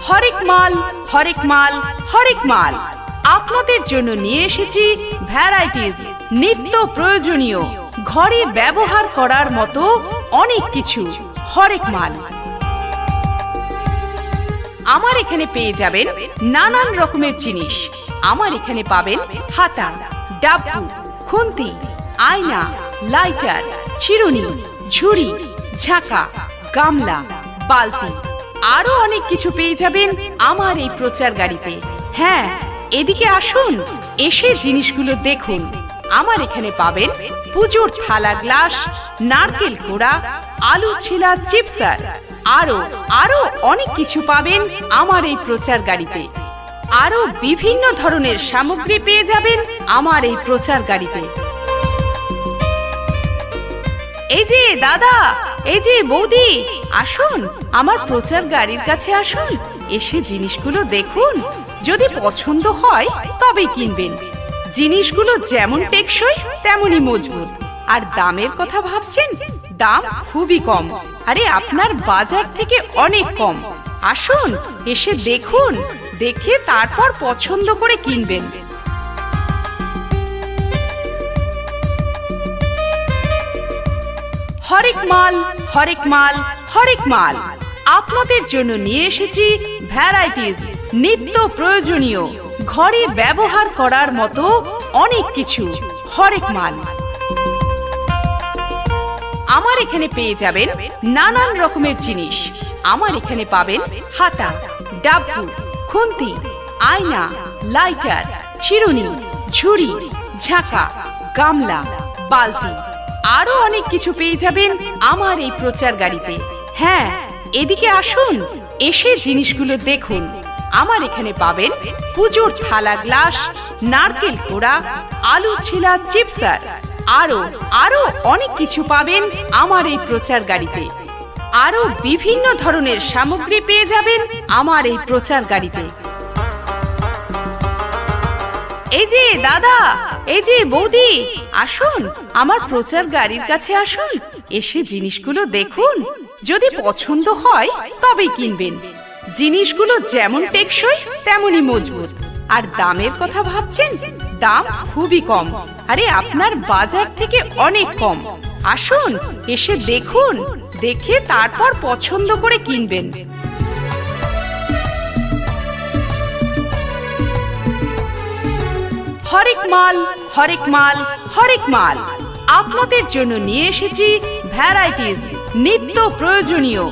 হরেক মাল, হরেক মাল, হরেক মাল। আপনাদের জন্য নিয়ে এসেছি ভ্যারাইটিজ, নিত্য প্রয়োজনীয়, ঘরে ব্যবহার করার মতো অনেক কিছু হরেক মাল। আমার এখানে পেয়ে যাবেন নানান রকমের জিনিস। আমার এখানে পাবেন হাতা, ডাব্বু, খুন্তি, আয়না, লাইটার, চিরুনি, ঝুড়ি, ঝাঁকা, গামলা, বালতি, আরো অনেক কিছু পেয়ে যাবেন আমার এই প্রচার গাড়িতে। হ্যাঁ, এদিকে আসুন, এসে জিনিসগুলো দেখুন। আমার এখানে পাবেন পুজোর থালা, গ্লাস, নারকেল কোড়া, আলু ছিলা, চিপসার, আরো অনেক কিছু পাবেন আমার এই প্রচার গাড়িতে। আরো বিভিন্ন ধরনের সামগ্রী পেয়ে যাবেন আমার এই প্রচার গাড়িতে। এই যে দাদা, এই যে বৌদি, আসুন আমার প্রচার গাড়ির কাছে আসুন, এসে জিনিসগুলো দেখুন। যদি পছন্দ হয় তবেই কিনবেন। জিনিসগুলো যেমন টেকসই তেমনই মজবুত। আর দামের কথা ভাবছেন? দাম খুবই কম, আরে আপনার বাজার থেকে অনেক কম। আসুন, এসে দেখুন, দেখে তারপর পছন্দ করে কিনবেন। হরেক মাল, হরেক মাল, হরেক মাল। আপনাদের জন্য নিয়ে এসেছি ভ্যারাইটিজ, নিত্য প্রয়োজনীয়, ঘরে ব্যবহার করার মতো অনেক কিছু হরেক মাল। আমার এখানে পেয়ে যাবেন নানান রকমের জিনিস। আমার এখানে পাবেন হাতা, ডাব্বু, খুন্তি, আয়না, লাইটার, চিরুনি, ঝুড়ি, ঝাঁকা, গামলা, বালতি, আরো অনেক কিছু পেয়ে যাবেন আমার এই প্রচার গাড়িতে। হ্যাঁ, এদিকে আসুন, এসে জিনিসগুলো দেখুন। আমার এখানে পাবেন পুজোর থালা, গ্লাস, নারকেল কোড়া, আলু ছিলা, চিপসার, আরো অনেক কিছু পাবেন আমার এই প্রচার গাড়িতে। আরো বিভিন্ন ধরনের সামগ্রী পেয়ে যাবেন আমার এই প্রচার গাড়িতে। এই যে দাদা, এই যে বৌদি, আসুন আমার প্রচার গাড়ির কাছে আসুন, এসে জিনিসগুলো দেখুন। যদি পছন্দ হয় তবেই কিনবেন। জিনিসগুলো যেমন টেকসই তেমনই মজবুত। আর দামের কথা ভাবছেন? দাম খুবই কম, আরে আপনার বাজার থেকে অনেক কম। আসুন, এসে দেখুন, দেখে তারপর পছন্দ করে কিনবেন। হরেক মাল, হরেক মাল, হরেক মাল। আপনাদের জন্য নিয়ে এসেছি ভ্যারাইটিজ, নিত্য প্রয়োজনীয়,